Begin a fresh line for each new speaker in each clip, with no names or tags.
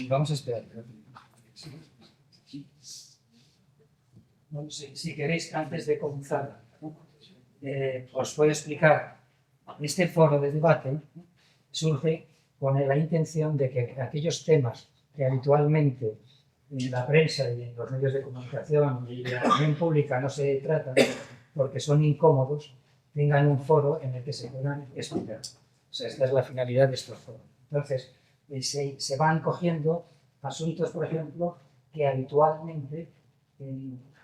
Vamos a esperar. No, si queréis, antes de comenzar, os puedo explicar. Este foro de debate surge con la intención de que aquellos temas que habitualmente en la prensa y en los medios de comunicación y en la opinión pública no se tratan porque son incómodos, tengan un foro en el que se puedan explicar. O sea, esta es la finalidad de estos foros. Entonces, se van cogiendo asuntos, por ejemplo, que habitualmente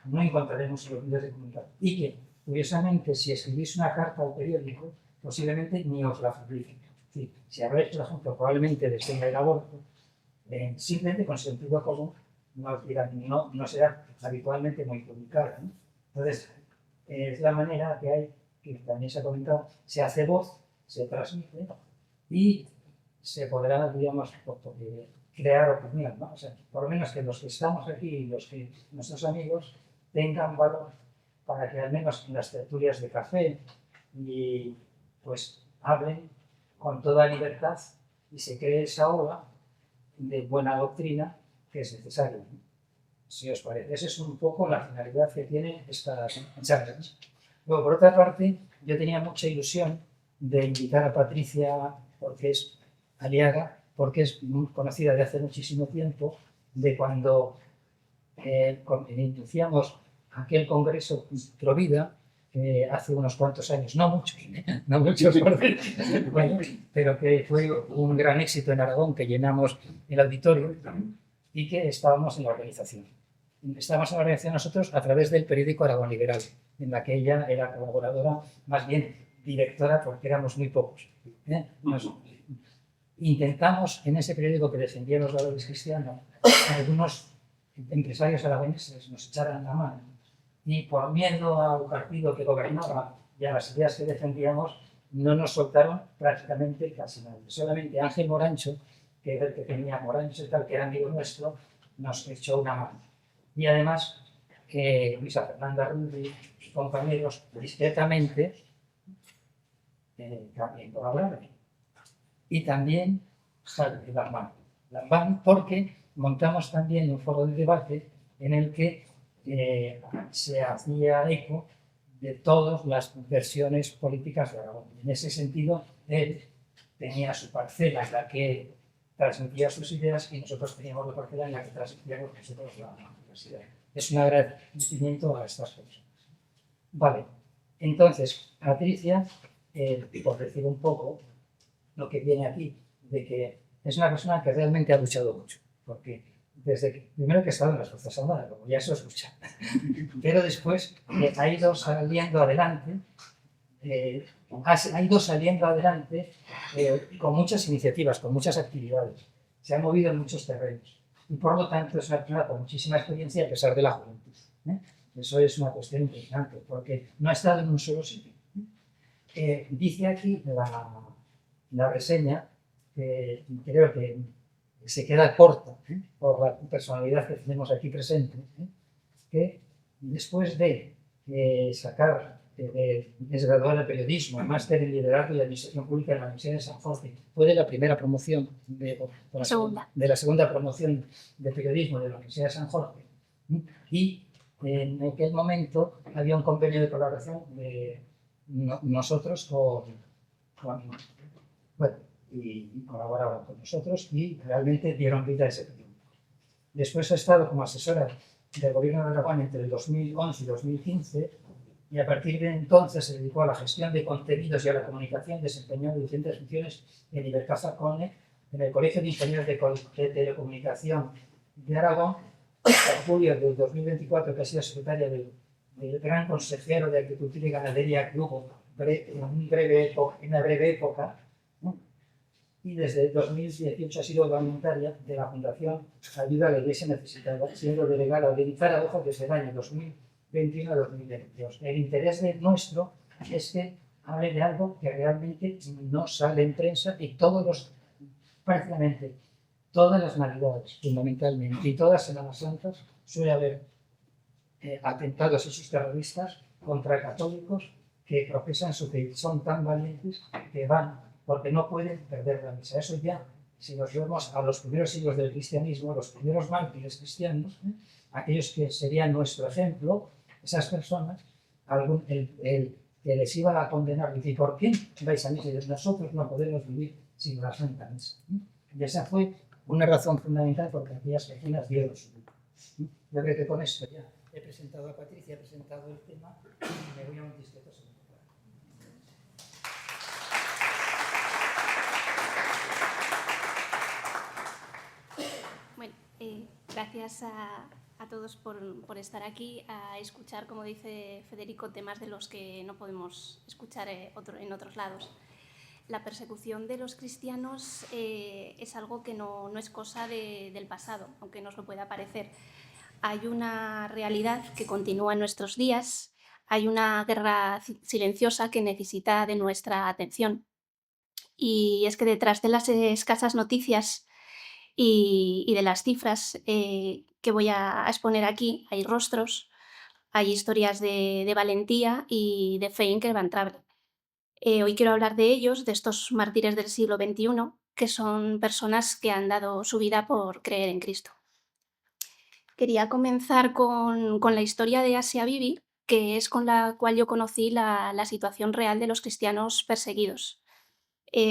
no encontraremos en los medios de comunicación y que, curiosamente, si escribís una carta al periódico, posiblemente ni os la publiquen. Es decir, si habláis, por ejemplo, probablemente de el aborto, simplemente con sentido común, no será habitualmente muy publicada, ¿no? Entonces, es la manera que hay, que también se ha comentado, se hace voz, se transmite y se podrá, digamos, crear opinión, ¿no? O sea, por lo menos que los que estamos aquí y nuestros amigos tengan valor para que al menos en las tertulias de café y pues hablen con toda libertad y se cree esa ola de buena doctrina que es necesaria, ¿no? Si os parece. Esa es un poco la finalidad que tienen estas charlas. Luego, por otra parte, yo tenía mucha ilusión de invitar a Patricia, porque es Aliaga, porque es muy conocida de hace muchísimo tiempo, de cuando iniciamos aquel congreso Provida, hace unos cuantos años, no muchos, bueno, pero que fue un gran éxito en Aragón, que llenamos el auditorio y que estábamos en la organización. Estábamos en la organización nosotros a través del periódico Aragón Liberal, en la que ella era colaboradora, más bien directora, porque éramos muy pocos. Intentamos en ese periódico que defendía los valores cristianos, algunos empresarios aragoneses nos echaran la mano y por miedo al partido que gobernaba y a las ideas que defendíamos, no nos soltaron prácticamente casi nadie. Solamente Ángel Morancho, que era el que tenía Morancho y tal, que era amigo nuestro, nos echó una mano. Y además, Luisa Fernanda Rubí, sus compañeros, discretamente, también colaboraron. Y también Javi Lambán, porque montamos también un foro de debate en el que se hacía eco de todas las versiones políticas de Aragón. En ese sentido, él tenía su parcela en la que transmitía sus ideas y nosotros teníamos la parcela en la que transmitíamos nosotros las ideas. Es un agradecimiento a estas personas. Vale, entonces, Patricia, por decir un poco lo que viene aquí, de que es una persona que realmente ha luchado mucho, porque primero que ha estado en las Fuerzas Armadas, como ya se escucha, pero después ha ido saliendo adelante, con muchas iniciativas, con muchas actividades, se ha movido en muchos terrenos y por lo tanto es una persona con muchísima experiencia a pesar de la juventud. Eso es una cuestión importante, porque no ha estado en un solo sitio. Dice aquí la reseña, que creo que se queda corta por la personalidad que tenemos aquí presente, que después de es graduada en periodismo, máster en liderazgo y administración pública en la Universidad de San Jorge, fue de la primera promoción, de la segunda promoción de periodismo de la Universidad de San Jorge, y en aquel momento había un convenio de colaboración de nosotros y colaboraban con nosotros y realmente dieron vida a ese periódico. Después ha estado como asesora del Gobierno de Aragón entre el 2011 y 2015 y a partir de entonces se dedicó a la gestión de contenidos y a la comunicación, desempeñando diferentes funciones en Libertad Arcone, en el Colegio de Ingenieros de Telecomunicación de Aragón, en julio del 2024, que ha sido secretaria del gran consejero de Agricultura y Ganadería que hubo en una breve época, y desde 2018 ha sido voluntaria de la Fundación Ayuda a la Iglesia Necesitada, siendo delegada de Zaragoza desde el año 2021 a 2022. El interés nuestro es que hable de algo que realmente no sale en prensa y prácticamente todas las Navidades, fundamentalmente, y todas las Semanas Santas, suele haber atentados hechos terroristas contra católicos que profesan su fe, son tan valientes que van porque no pueden perder la misa. Eso ya, si nos vemos a los primeros siglos del cristianismo, los primeros mártires cristianos, aquellos que serían nuestro ejemplo, esas personas, el que les iba a condenar, dice, ¿por qué vais a misa? Y nosotros no podemos vivir sin la Santa Misa. Y esa fue una razón fundamental porque aquellas personas dieron su vida. Yo creo que con esto ya he presentado a Patricia, he presentado el tema y me voy a un discreto segundo.
Bueno, gracias a todos por estar aquí a escuchar, como dice Federico, temas de los que no podemos escuchar en otros lados. La persecución de los cristianos es algo que no es cosa del pasado, aunque nos lo pueda parecer. Hay una realidad que continúa en nuestros días, hay una guerra silenciosa que necesita de nuestra atención. Y es que detrás de las escasas noticias y de las cifras que voy a exponer aquí, hay rostros, hay historias de valentía y de fe inquebrantable. Hoy quiero hablar de ellos, de estos mártires del siglo XXI, que son personas que han dado su vida por creer en Cristo. Quería comenzar con la historia de Asia Bibi, que es con la cual yo conocí la situación real de los cristianos perseguidos.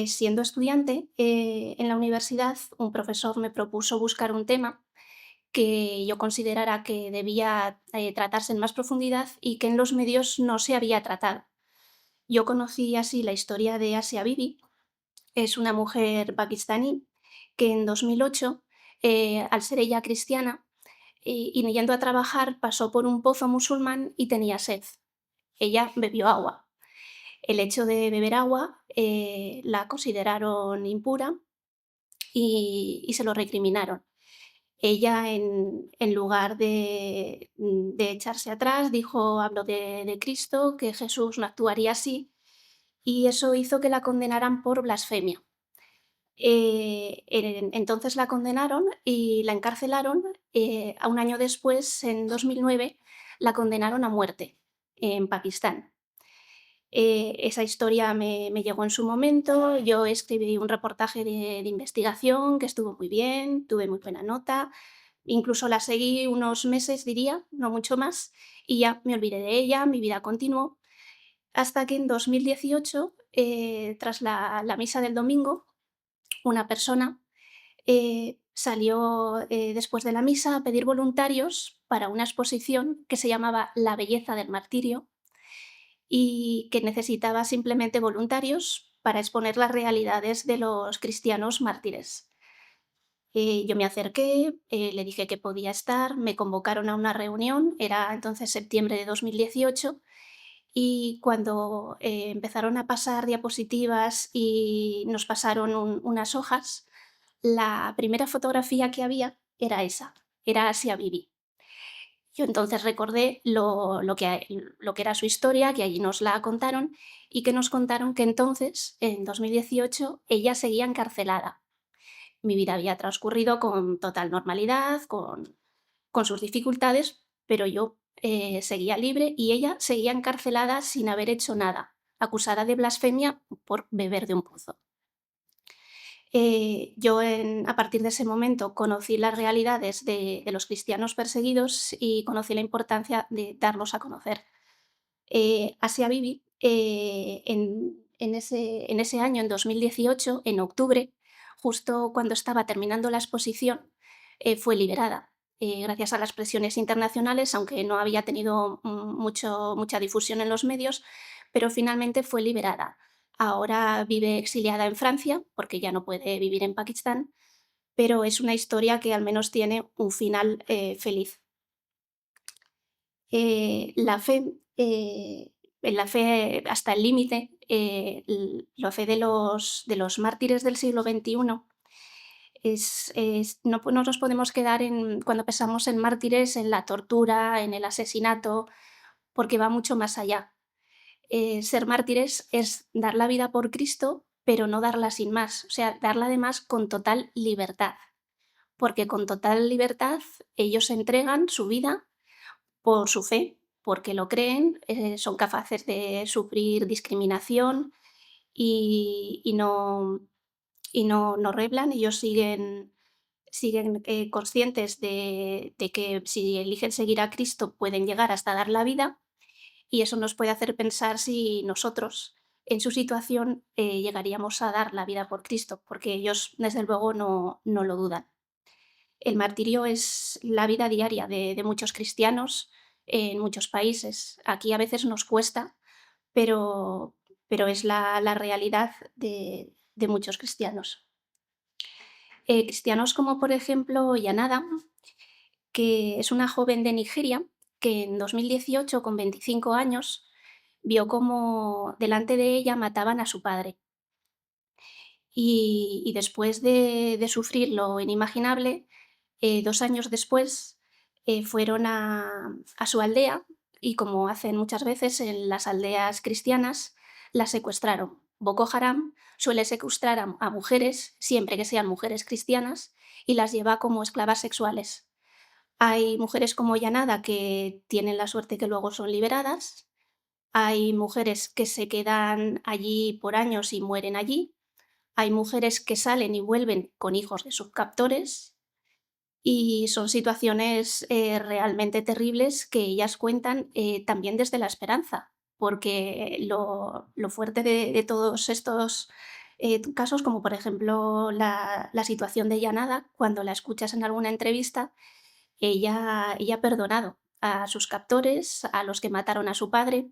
Siendo estudiante en la universidad, un profesor me propuso buscar un tema que yo considerara que debía tratarse en más profundidad y que en los medios no se había tratado. Yo conocí así la historia de Asia Bibi. Es una mujer pakistaní que en 2008, al ser ella cristiana y yendo a trabajar, pasó por un pozo musulmán y tenía sed. Ella bebió agua. El hecho de beber agua la consideraron impura y se lo recriminaron. Ella, en lugar de echarse atrás, dijo, habló de Cristo, que Jesús no actuaría así, y eso hizo que la condenaran por blasfemia. Entonces la condenaron y la encarcelaron. A un año después, en 2009, la condenaron a muerte en Pakistán. Esa historia me llegó en su momento. Yo escribí un reportaje de investigación que estuvo muy bien, tuve muy buena nota. Incluso la seguí unos meses, diría, no mucho más, y ya me olvidé de ella, mi vida continuó, hasta que en 2018, tras la misa del domingo, una persona salió después de la misa a pedir voluntarios para una exposición que se llamaba La belleza del martirio y que necesitaba simplemente voluntarios para exponer las realidades de los cristianos mártires. Yo me acerqué, le dije que podía estar, me convocaron a una reunión, era entonces septiembre de 2018, y cuando empezaron a pasar diapositivas y nos pasaron unas hojas, la primera fotografía que había era esa, era Asia Bibi. Yo entonces recordé lo que era su historia, que allí nos la contaron, y que nos contaron que entonces, en 2018, ella seguía encarcelada. Mi vida había transcurrido con total normalidad, con sus dificultades, pero yo seguía libre y ella seguía encarcelada sin haber hecho nada, acusada de blasfemia por beber de un pozo. Yo a partir de ese momento conocí las realidades de los cristianos perseguidos y conocí la importancia de darlos a conocer. Asia Bibi, en ese año, en 2018, en octubre, justo cuando estaba terminando la exposición, fue liberada. Gracias a las presiones internacionales, aunque no había tenido mucha difusión en los medios, pero finalmente fue liberada. Ahora vive exiliada en Francia, porque ya no puede vivir en Pakistán, pero es una historia que al menos tiene un final feliz. La fe, en la fe hasta el límite, la fe de los mártires del siglo XXI no nos podemos quedar cuando pensamos en mártires, en la tortura, en el asesinato, porque va mucho más allá. Ser mártires es dar la vida por Cristo, pero no darla sin más, o sea, darla además con total libertad, porque con total libertad ellos entregan su vida por su fe, porque lo creen, son capaces de sufrir discriminación y no reblan. Ellos siguen conscientes de que si eligen seguir a Cristo pueden llegar hasta dar la vida, y eso nos puede hacer pensar si nosotros, en su situación, llegaríamos a dar la vida por Cristo, porque ellos, desde luego, no lo dudan. El martirio es la vida diaria de muchos cristianos en muchos países. Aquí a veces nos cuesta, pero es la realidad de muchos cristianos. Cristianos como, por ejemplo, Yanada, que es una joven de Nigeria que en 2018, con 25 años, vio cómo delante de ella mataban a su padre. Y después de sufrir lo inimaginable, 2 años después, fueron a su aldea y, como hacen muchas veces en las aldeas cristianas, la secuestraron. Boko Haram suele secuestrar a mujeres, siempre que sean mujeres cristianas, y las lleva como esclavas sexuales. Hay mujeres como Yanada que tienen la suerte que luego son liberadas, hay mujeres que se quedan allí por años y mueren allí, hay mujeres que salen y vuelven con hijos de sus captores, y son situaciones realmente terribles que ellas cuentan también desde la esperanza, porque lo fuerte de todos estos casos, como por ejemplo la situación de Yanada, cuando la escuchas en alguna entrevista, ella ha perdonado a sus captores, a los que mataron a su padre,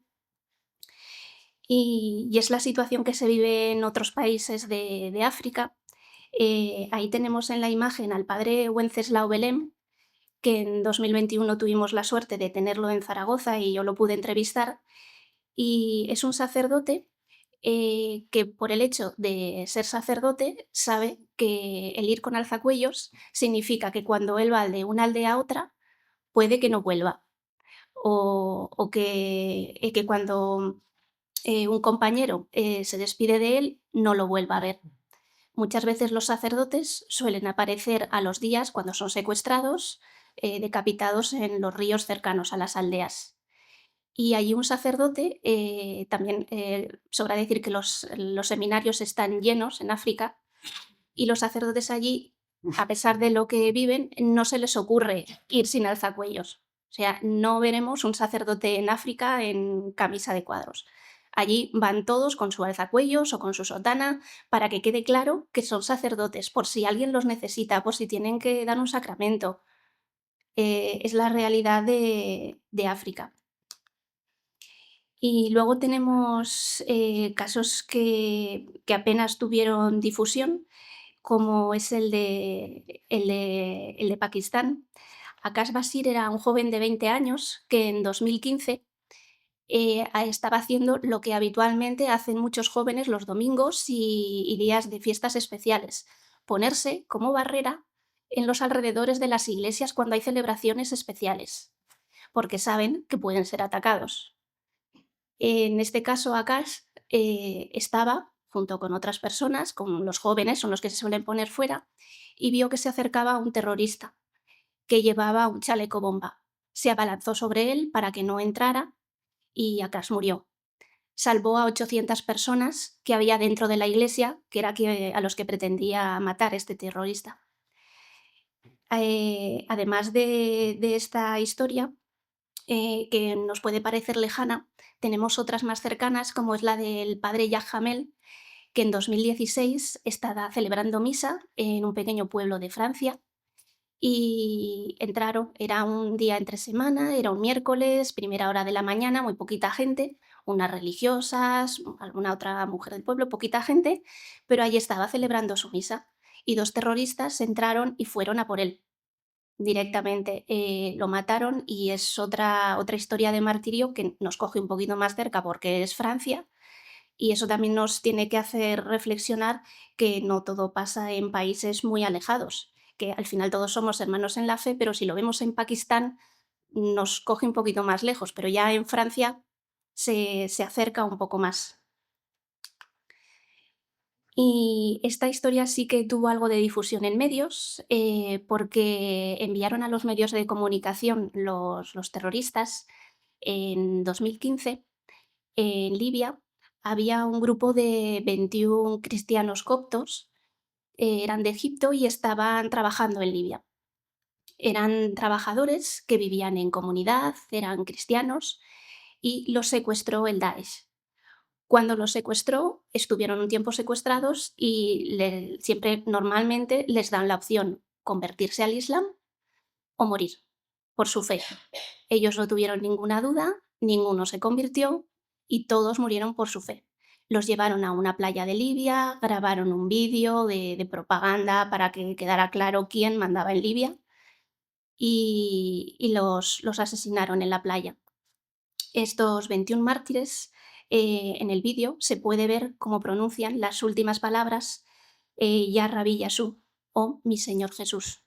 y es la situación que se vive en otros países de África. Ahí tenemos en la imagen al padre Wenceslao Belém, que en 2021 tuvimos la suerte de tenerlo en Zaragoza y yo lo pude entrevistar, y es un sacerdote que, por el hecho de ser sacerdote, sabe que el ir con alzacuellos significa que cuando él va de una aldea a otra, puede que no vuelva, o que cuando un compañero se despide de él, no lo vuelva a ver. Muchas veces los sacerdotes suelen aparecer a los días cuando son secuestrados, decapitados en los ríos cercanos a las aldeas. Y allí un sacerdote, también sobra decir que los seminarios están llenos en África, y los sacerdotes allí, a pesar de lo que viven, no se les ocurre ir sin alzacuellos. O sea, no veremos un sacerdote en África en camisa de cuadros. Allí van todos con su alzacuellos o con su sotana para que quede claro que son sacerdotes, por si alguien los necesita, por si tienen que dar un sacramento. Es la realidad de África. Y luego tenemos casos que apenas tuvieron difusión, como es el de Pakistán. Akash Basir era un joven de 20 años que en 2015 estaba haciendo lo que habitualmente hacen muchos jóvenes los domingos y días de fiestas especiales: ponerse como barrera en los alrededores de las iglesias cuando hay celebraciones especiales, porque saben que pueden ser atacados. En este caso, Akash estaba junto con otras personas, con los jóvenes, son los que se suelen poner fuera, y vio que se acercaba un terrorista que llevaba un chaleco bomba. Se abalanzó sobre él para que no entrara y Akash murió. Salvó a 800 personas que había dentro de la iglesia, que era a los que pretendía matar este terrorista. Además de esta historia, que nos puede parecer lejana, tenemos otras más cercanas, como es la del padre Yah Jamel, que en 2016 estaba celebrando misa en un pequeño pueblo de Francia y entraron, era un día entre semana, era un miércoles, primera hora de la mañana, muy poquita gente, unas religiosas, alguna otra mujer del pueblo, poquita gente, pero allí estaba celebrando su misa y 2 terroristas entraron y fueron a por él directamente. Lo mataron y es otra historia de martirio que nos coge un poquito más cerca porque es Francia, y eso también nos tiene que hacer reflexionar que no todo pasa en países muy alejados, que al final todos somos hermanos en la fe, pero si lo vemos en Pakistán nos coge un poquito más lejos, pero ya en Francia se acerca un poco más. Y esta historia sí que tuvo algo de difusión en medios, porque enviaron a los medios de comunicación los terroristas en 2015, en Libia, había un grupo de 21 cristianos coptos, eran de Egipto y estaban trabajando en Libia. Eran trabajadores que vivían en comunidad, eran cristianos y los secuestró el Daesh. Cuando los secuestró, estuvieron un tiempo secuestrados y siempre normalmente les dan la opción convertirse al Islam o morir por su fe. Ellos no tuvieron ninguna duda, ninguno se convirtió y todos murieron por su fe. Los llevaron a una playa de Libia, grabaron un vídeo de propaganda para que quedara claro quién mandaba en Libia y los asesinaron en la playa. Estos 21 mártires, en el vídeo se puede ver cómo pronuncian las últimas palabras, Ya Rabí Yasú, o mi Señor Jesús.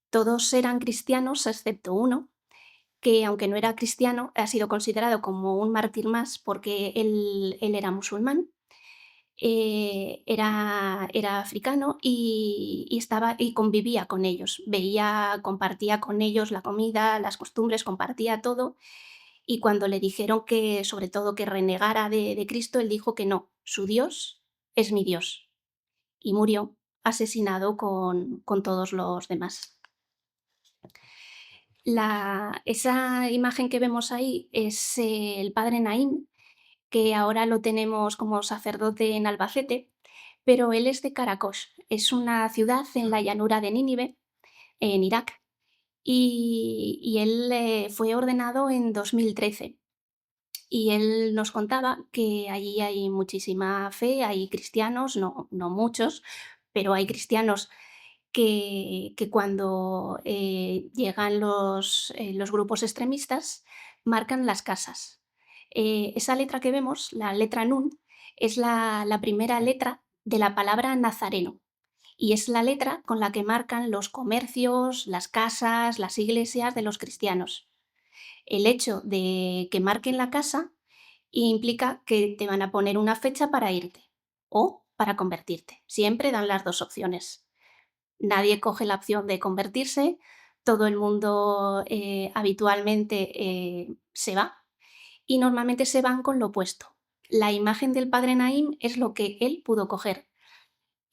Todos eran cristianos excepto uno, que aunque no era cristiano, ha sido considerado como un mártir más porque él era musulmán, era africano y convivía con ellos, compartía con ellos la comida, las costumbres, compartía todo. Y cuando le dijeron que, sobre todo, que renegara de Cristo, él dijo que no, su Dios es mi Dios. Y murió asesinado con todos los demás. Esa imagen que vemos ahí es el padre Naím, que ahora lo tenemos como sacerdote en Albacete, pero él es de Karakosh, es una ciudad en la llanura de Nínive, en Irak, y él fue ordenado en 2013. Y él nos contaba que allí hay muchísima fe, hay cristianos, no muchos, pero hay cristianos que cuando llegan los grupos extremistas marcan las casas. Esa letra que vemos, la letra Nun, es la primera letra de la palabra nazareno y es la letra con la que marcan los comercios, las casas, las iglesias de los cristianos. El hecho de que marquen la casa implica que te van a poner una fecha para irte o para convertirte. Siempre dan las dos opciones. Nadie coge la opción de convertirse, todo el mundo habitualmente se va y normalmente se van con lo opuesto. La imagen del padre Naím es lo que él pudo coger.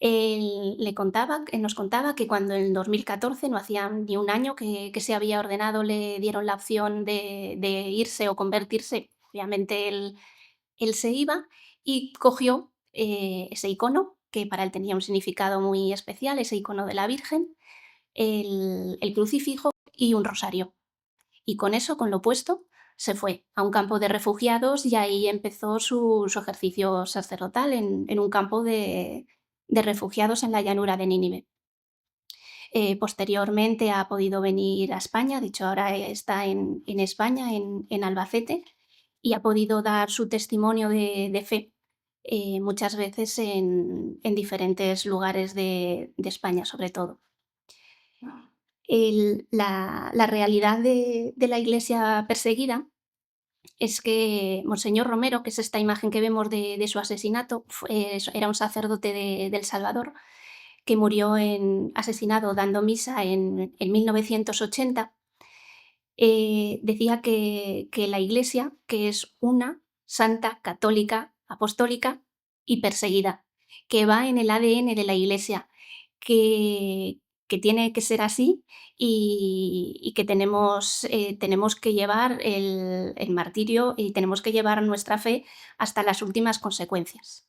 Él nos contaba que cuando en 2014, no hacía ni un año que se había ordenado, le dieron la opción de irse o convertirse. Obviamente él se iba y cogió ese icono, que para él tenía un significado muy especial, ese icono de la Virgen, el crucifijo y un rosario. Y con eso, con lo puesto, se fue a un campo de refugiados y ahí empezó su ejercicio sacerdotal en un campo de refugiados en la llanura de Nínive. Posteriormente ha podido venir a España, de hecho ahora está en España, en Albacete, y ha podido dar su testimonio de fe muchas veces en diferentes lugares de España, sobre todo. La realidad de la iglesia perseguida es que Monseñor Romero, que es esta imagen que vemos de su asesinato, era un sacerdote de El Salvador que murió asesinado dando misa en 1980. Decía que la Iglesia, que es una, santa, católica, apostólica y perseguida, que va en el ADN de la Iglesia, que tiene que ser así y que tenemos que llevar el martirio y tenemos que llevar nuestra fe hasta las últimas consecuencias.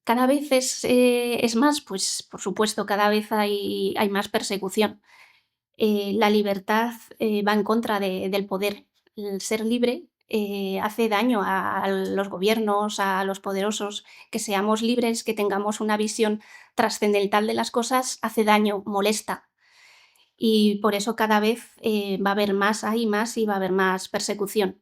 Cada vez es más, pues por supuesto, cada vez hay más persecución. La libertad va en contra del poder. El ser libre hace daño a los gobiernos, a los poderosos. Que seamos libres, que tengamos una visión trascendental de las cosas, hace daño, molesta. Y por eso cada vez va a haber más, hay más y va a haber más persecución.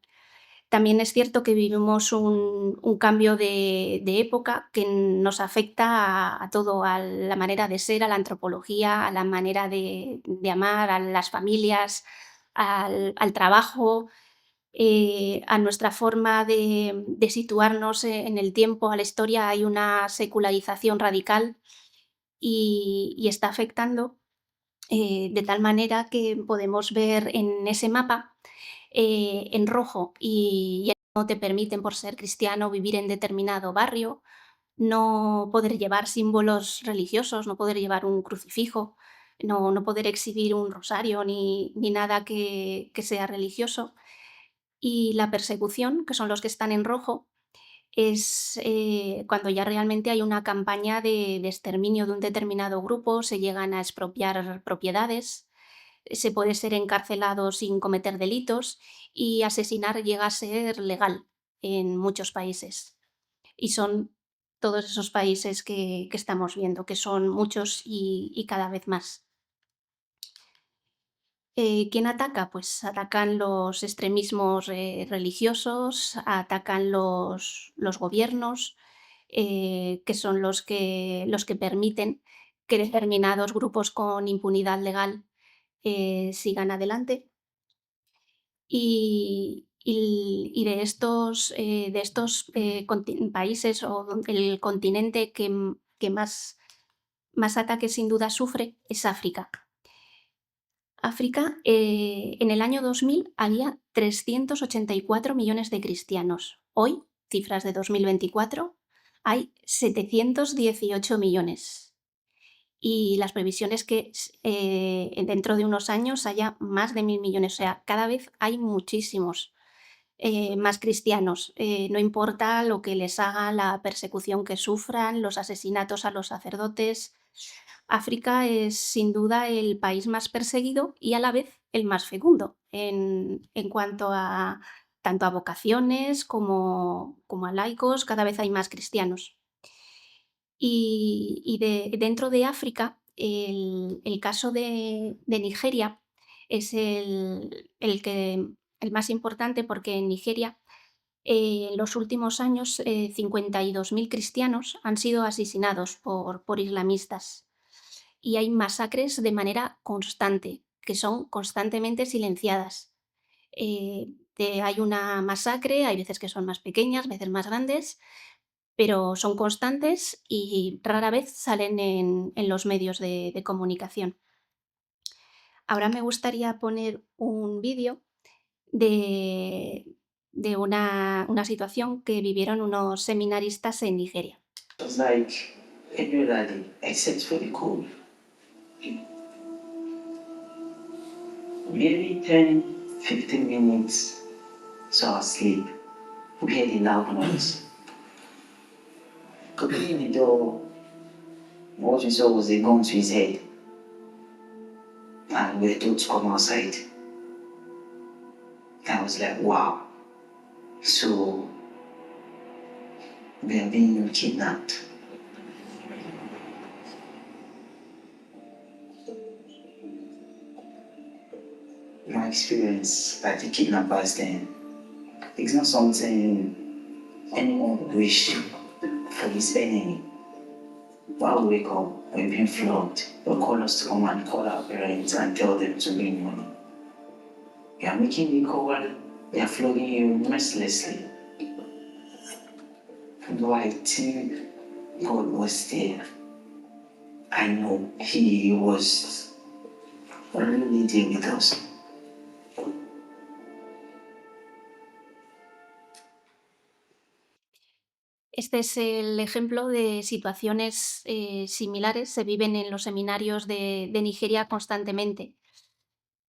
También es cierto que vivimos un cambio de época que nos afecta a todo, a la manera de ser, a la antropología, a la manera de amar, a las familias, al trabajo, a nuestra forma de situarnos en el tiempo, a la historia. Hay una secularización radical y está afectando de tal manera que podemos ver en ese mapa en rojo y ya no te permiten, por ser cristiano, vivir en determinado barrio, no poder llevar símbolos religiosos, no poder llevar un crucifijo, no poder exhibir un rosario ni nada que sea religioso. Y la persecución, que son los que están en rojo, es cuando ya realmente hay una campaña de exterminio de un determinado grupo, se llegan a expropiar propiedades, se puede ser encarcelado sin cometer delitos y asesinar llega a ser legal en muchos países. Y son todos esos países que estamos viendo, que son muchos y cada vez más. ¿Quién ataca? Pues atacan los extremismos religiosos, atacan los gobiernos, que son los que permiten que determinados grupos con impunidad legal sigan adelante. Y de estos países o el continente que más ataques sin duda sufre es África. África, en el año 2000 había 384 millones de cristianos. Hoy, cifras de 2024, hay 718 millones. Y las previsiones que dentro de unos años haya más de 1.000 millones. O sea, cada vez hay muchísimos más cristianos. No importa lo que les haga, la persecución que sufran, los asesinatos a los sacerdotes. África es sin duda el país más perseguido y a la vez el más fecundo en cuanto a tanto a vocaciones como a laicos, cada vez hay más cristianos. Dentro de África, el caso de Nigeria es el más importante porque en Nigeria en los últimos años 52.000 cristianos han sido asesinados por islamistas y hay masacres de manera constante, que son constantemente silenciadas. Hay una masacre, hay veces que son más pequeñas, veces más grandes, pero son constantes y rara vez salen en los medios de comunicación. Ahora me gustaría poner un vídeo de, de una situación que vivieron unos seminaristas en Nigeria.
It was like everybody except for the cold. Maybe 10, 15 minutes to our sleep. We heard a loud noise. Opening the door, what we saw was a gun to his head. And we were told to come outside. I was like, wow. So we are being kidnapped. My experience like the kidnappers then, it's not something anyone would wish for his enemy. While we wake up, we're being flogged. They'll call us to come and call our parents and tell them to bring money. You are making the call, they are flogging you mercilessly. Though I think God was there, I know He was really there with us.
Este es el ejemplo de situaciones similares, se viven en los seminarios de Nigeria constantemente.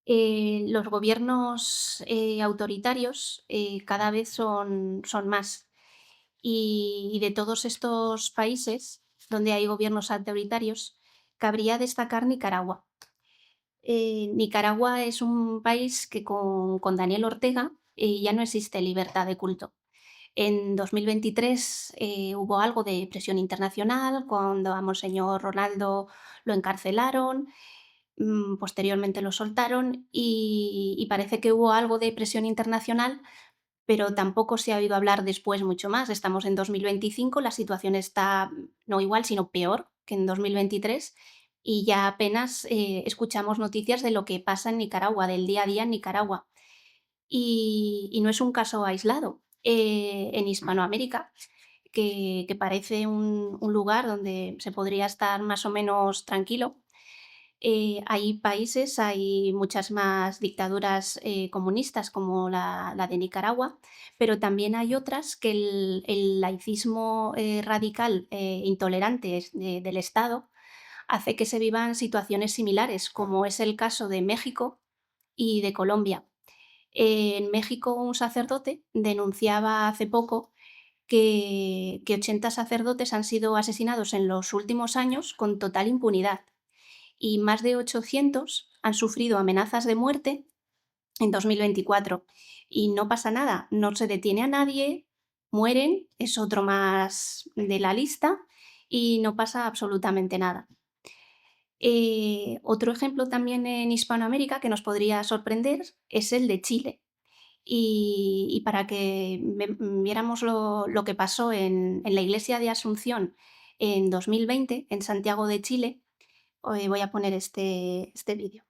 Los gobiernos autoritarios cada vez son más. Y de todos estos países donde hay gobiernos autoritarios, cabría destacar Nicaragua. Nicaragua es un país que con Daniel Ortega ya no existe libertad de culto. En 2023 hubo algo de presión internacional, cuando a Monseñor Ronaldo lo encarcelaron, posteriormente lo soltaron y parece que hubo algo de presión internacional, pero tampoco se ha oído hablar después mucho más. Estamos en 2025, la situación está no igual, sino peor que en 2023 y ya apenas escuchamos noticias de lo que pasa en Nicaragua, del día a día en Nicaragua. Y no es un caso aislado. En Hispanoamérica, que parece un lugar donde se podría estar más o menos tranquilo, Hay países, hay muchas más dictaduras comunistas como la de Nicaragua, pero también hay otras que el laicismo radical, intolerante del Estado, hace que se vivan situaciones similares, como es el caso de México y de Colombia. En México, un sacerdote denunciaba hace poco que 80 sacerdotes han sido asesinados en los últimos años con total impunidad y más de 800 han sufrido amenazas de muerte en 2024 y no pasa nada, no se detiene a nadie, mueren, es otro más de la lista y no pasa absolutamente nada. Otro ejemplo también en Hispanoamérica que nos podría sorprender es el de Chile. Y para que viéramos lo que pasó en la iglesia de Asunción en 2020 en Santiago de Chile, voy a poner este vídeo.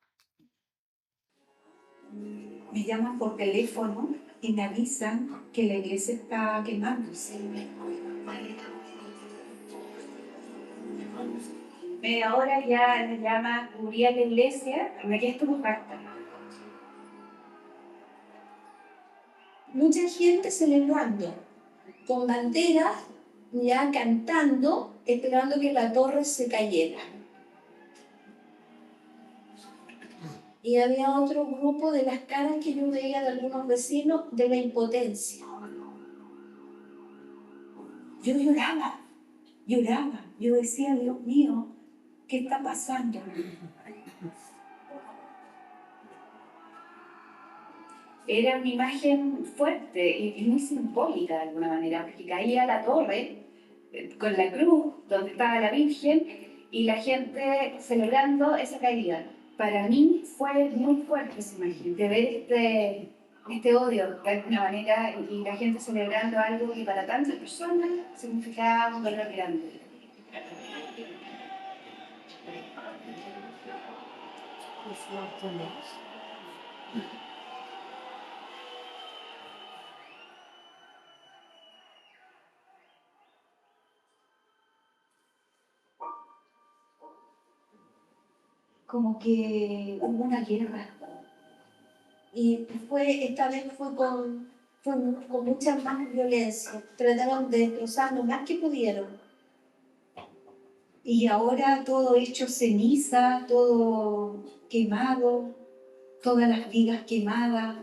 Me llaman por teléfono y me avisan que la iglesia está quemándose. Media hora ya me llama, cubría la iglesia, aquí estuvo carta. Mucha gente celebrando, con banderas, ya cantando, esperando que la torre se cayera. Y había otro grupo de las caras que yo veía de algunos vecinos de la impotencia. Yo lloraba, yo decía, Dios mío, ¿qué está pasando? Era una imagen fuerte y muy simbólica de alguna manera, porque caía la torre con la cruz donde estaba la Virgen y la gente celebrando esa caída. Para mí fue muy fuerte esa imagen, de ver este odio de alguna manera y la gente celebrando algo que para tantas personas significaba un dolor grande. Como que hubo una guerra. Y esta vez fue con mucha más violencia. Trataron de destrozar lo más que pudieron. Y ahora todo hecho ceniza, todo quemado, todas las vigas quemadas.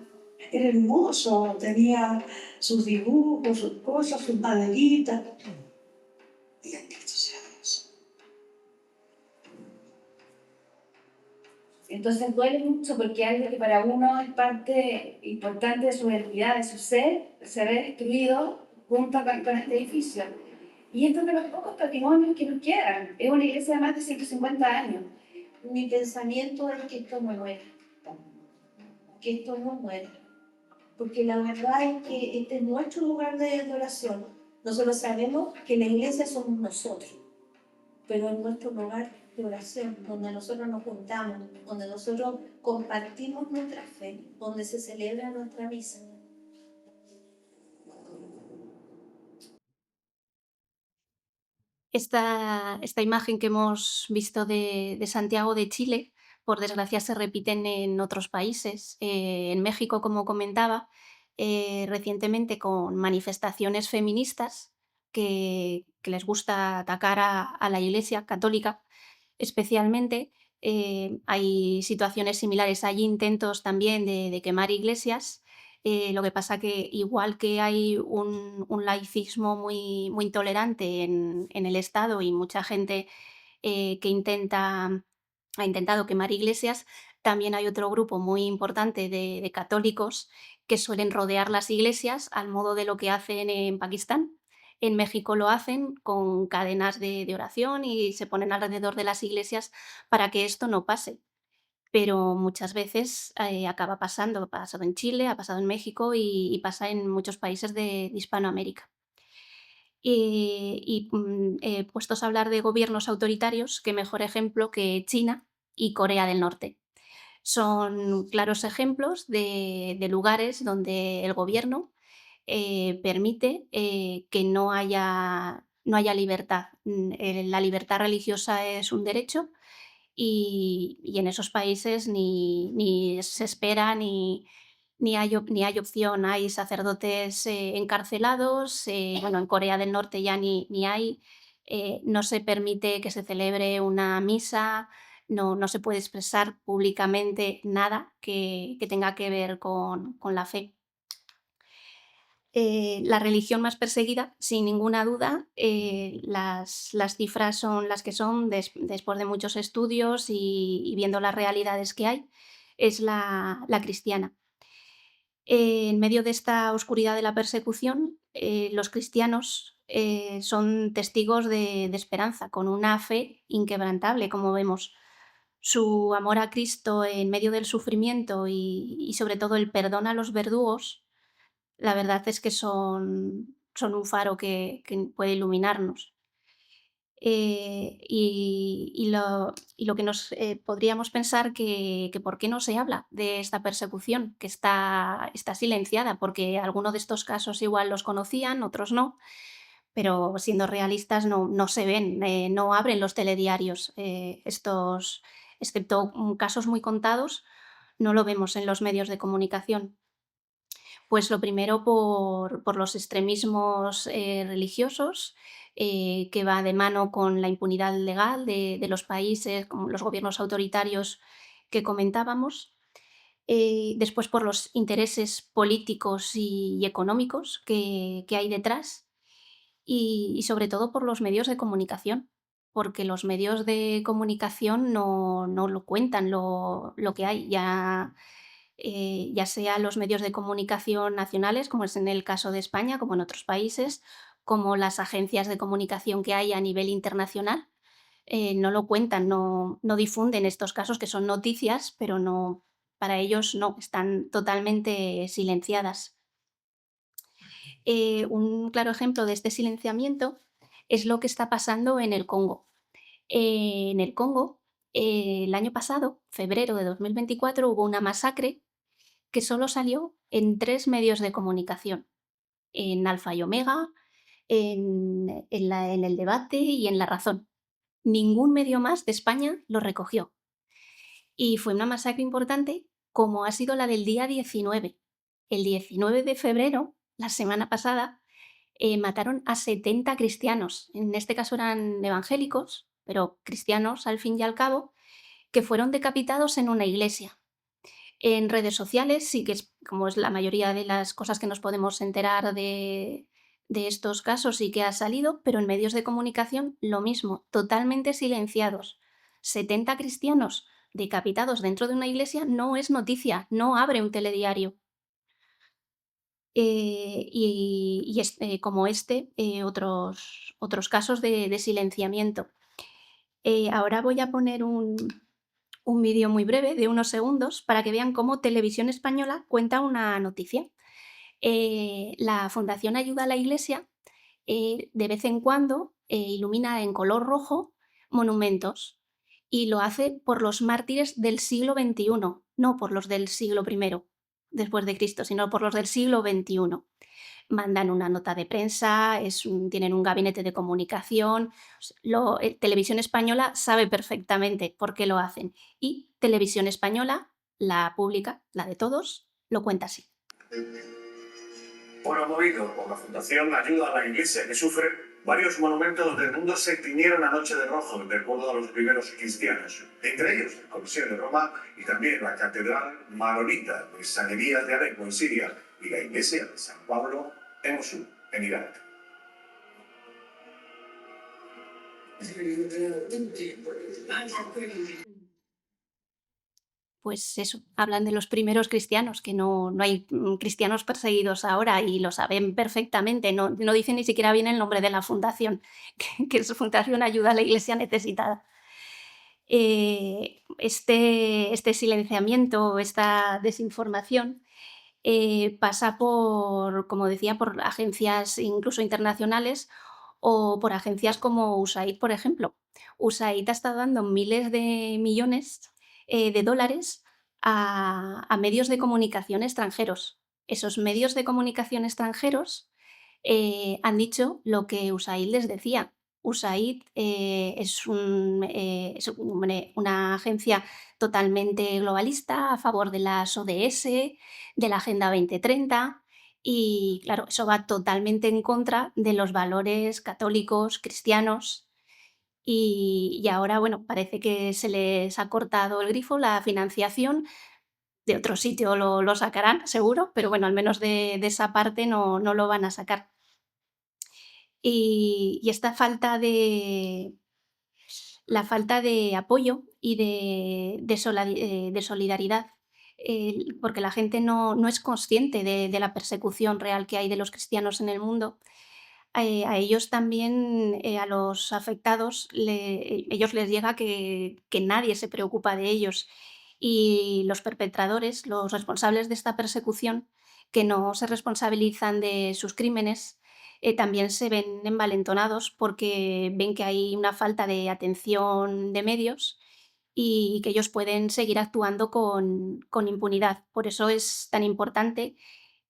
Era hermoso, tenía sus dibujos, sus cosas, sus maderitas. Y bendito sea Dios. Entonces duele mucho porque algo que para uno es parte importante de su identidad, de su ser, se ve destruido junto con este edificio. Y esto es de los pocos patrimonios que nos quedan. Es una iglesia de más de 150 años. Mi pensamiento es que esto no muera. Que esto no muera. Porque la verdad es que este es nuestro lugar de adoración. Nosotros sabemos que la iglesia somos nosotros, pero es nuestro lugar de oración, donde nosotros nos juntamos, donde nosotros compartimos nuestra fe, donde se celebra nuestra misa.
Esta imagen que hemos visto de Santiago de Chile, por desgracia, se repiten en otros países. En México, como comentaba, recientemente con manifestaciones feministas que les gusta atacar a la Iglesia católica, especialmente. Hay situaciones similares, hay intentos también de quemar iglesias. Lo que pasa que igual que hay un laicismo muy intolerante en el Estado y mucha gente ha intentado quemar iglesias, también hay otro grupo muy importante de católicos que suelen rodear las iglesias al modo de lo que hacen en Pakistán. En México lo hacen con cadenas de oración y se ponen alrededor de las iglesias para que esto no pase. Pero muchas veces acaba pasando, ha pasado en Chile, ha pasado en México y pasa en muchos países de Hispanoamérica. Puestos a hablar de gobiernos autoritarios, qué mejor ejemplo que China y Corea del Norte. Son claros ejemplos de lugares donde el gobierno permite que no haya libertad. La libertad religiosa es un derecho y en esos países ni se espera ni hay opción. Hay sacerdotes encarcelados, bueno, en Corea del Norte ya ni hay, no se permite que se celebre una misa, no se puede expresar públicamente nada que tenga que ver con la fe. La religión más perseguida, sin ninguna duda, las cifras son las que son después de muchos estudios y viendo las realidades que hay, es la cristiana. En medio de esta oscuridad de la persecución, los cristianos son testigos de esperanza, con una fe inquebrantable, como vemos. Su amor a Cristo en medio del sufrimiento y sobre todo el perdón a los verdugos, la verdad es que son un faro que puede iluminarnos. Y lo que nos podríamos pensar que por qué no se habla de esta persecución, que está silenciada, porque algunos de estos casos igual los conocían, otros no, pero siendo realistas no se ven, no abren los telediarios. Estos, excepto casos muy contados, no lo vemos en los medios de comunicación. Pues lo primero por los extremismos religiosos, que va de mano con la impunidad legal de los países, como los gobiernos autoritarios que comentábamos. Después por los intereses políticos y económicos que hay detrás y sobre todo por los medios de comunicación, porque los medios de comunicación no lo cuentan lo que hay. Ya sea los medios de comunicación nacionales, como es en el caso de España, como en otros países, como las agencias de comunicación que hay a nivel internacional, no lo cuentan, no difunden estos casos que son noticias, pero no, para ellos no, están totalmente silenciadas. Un claro ejemplo de este silenciamiento es lo que está pasando en el Congo. En el Congo, el año pasado, febrero de 2024, hubo una masacre que solo salió en 3 medios de comunicación, en Alfa y Omega, en El Debate y en La Razón. Ningún medio más de España lo recogió. Y fue una masacre importante como ha sido la del día 19. El 19 de febrero, la semana pasada, mataron a 70 cristianos. En este caso eran evangélicos, pero cristianos al fin y al cabo, que fueron decapitados en una iglesia. En redes sociales sí que es, como es la mayoría de las cosas que nos podemos enterar de estos casos, sí que ha salido, pero en medios de comunicación lo mismo, totalmente silenciados. 70 cristianos decapitados dentro de una iglesia no es noticia, no abre un telediario. Como otros casos de silenciamiento. Ahora voy a poner un vídeo muy breve de unos segundos para que vean cómo Televisión Española cuenta una noticia. La Fundación Ayuda a la Iglesia de vez en cuando ilumina en color rojo monumentos y lo hace por los mártires del siglo XXI, no por los del siglo I después de Cristo, sino por los del siglo XXI. Mandan una nota de prensa, tienen un gabinete de comunicación. Televisión Española sabe perfectamente por qué lo hacen. Y Televisión Española, la pública, la de todos, lo cuenta así.
Promovido por la Fundación Ayuda a la Iglesia que sufre, varios monumentos del mundo se tiñeron anoche de rojo de acuerdo a los primeros cristianos, entre ellos el Coliseo de Roma y también la Catedral Maronita de San Elías de Alepo en Siria y la Iglesia de San Pablo en Mosul, en Irak.
Pues eso, hablan de los primeros cristianos, que no hay cristianos perseguidos ahora y lo saben perfectamente, no dicen ni siquiera bien el nombre de la fundación, que es Fundación Ayuda a la Iglesia Necesitada. Este silenciamiento, esta desinformación, pasa por, como decía, por agencias incluso internacionales o por agencias como USAID, por ejemplo. USAID ha estado dando miles de millones de dólares a medios de comunicación extranjeros. Esos medios de comunicación extranjeros han dicho lo que USAID les decía, USAID es una agencia totalmente globalista a favor de las ODS, de la Agenda 2030 y, claro, eso va totalmente en contra de los valores católicos, cristianos y ahora, bueno, parece que se les ha cortado el grifo, la financiación. De otro sitio lo sacarán, seguro, pero bueno, al menos de esa parte no lo van a sacar. Y esta falta de apoyo y de solidaridad, porque la gente no es consciente de la persecución real que hay de los cristianos en el mundo. A ellos también, a los afectados, ellos les llega que nadie se preocupa de ellos y los perpetradores, los responsables de esta persecución, que no se responsabilizan de sus crímenes, también se ven envalentonados porque ven que hay una falta de atención de medios y que ellos pueden seguir actuando con impunidad. Por eso es tan importante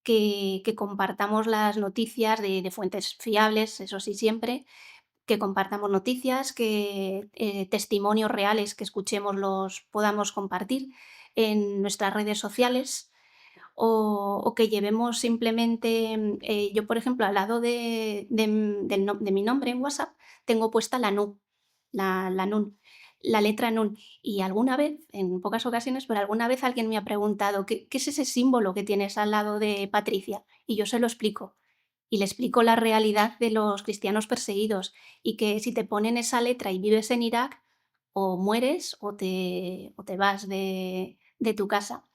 que compartamos las noticias de fuentes fiables, eso sí, siempre, que compartamos noticias, que testimonios reales que escuchemos los podamos compartir en nuestras redes sociales o que llevemos simplemente, yo por ejemplo al lado de mi nombre en WhatsApp tengo puesta la NU, la NUN, la letra NUN y alguna vez, en pocas ocasiones, pero alguna vez alguien me ha preguntado ¿qué es ese símbolo que tienes al lado de Patricia? Y yo se lo explico. Y le explico la realidad de los cristianos perseguidos y que si te ponen esa letra y vives en Irak, o mueres o te vas de tu casa.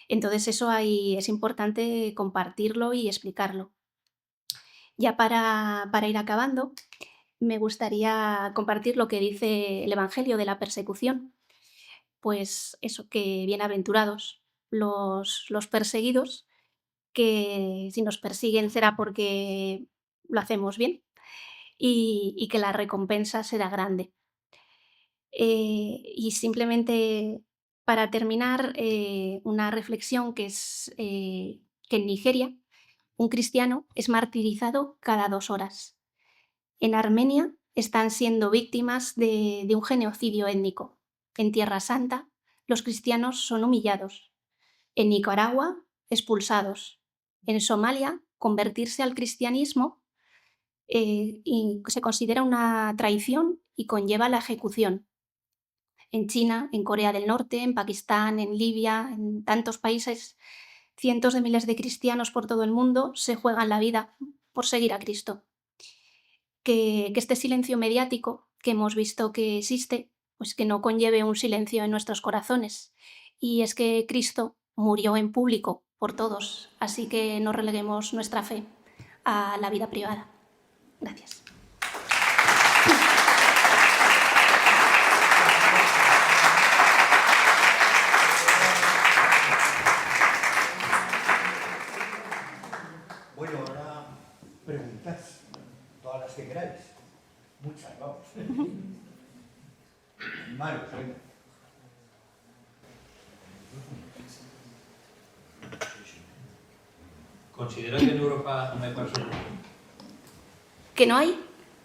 Entonces eso ahí es importante compartirlo y explicarlo. Ya para ir acabando, me gustaría compartir lo que dice el Evangelio de la persecución. Pues eso, que bienaventurados los perseguidos, que si nos persiguen será porque lo hacemos bien y que la recompensa será grande. Y simplemente para terminar, una reflexión que es que en Nigeria un cristiano es martirizado cada 2 horas. En Armenia están siendo víctimas de un genocidio étnico. En Tierra Santa los cristianos son humillados. En Nicaragua, expulsados. En Somalia, convertirse al cristianismo y se considera una traición y conlleva la ejecución. En China, en Corea del Norte, en Pakistán, en Libia, en tantos países, cientos de miles de cristianos por todo el mundo se juegan la vida por seguir a Cristo. Que este silencio mediático que hemos visto que existe, pues que no conlleve un silencio en nuestros corazones. Y es que Cristo murió en público por todos, así que no releguemos nuestra fe a la vida privada. Gracias.
Bueno, ahora preguntas, todas las que queráis. Muchas, vamos. Manos, venga.
¿Considera que en Europa no hay persecución?
¿Que no hay?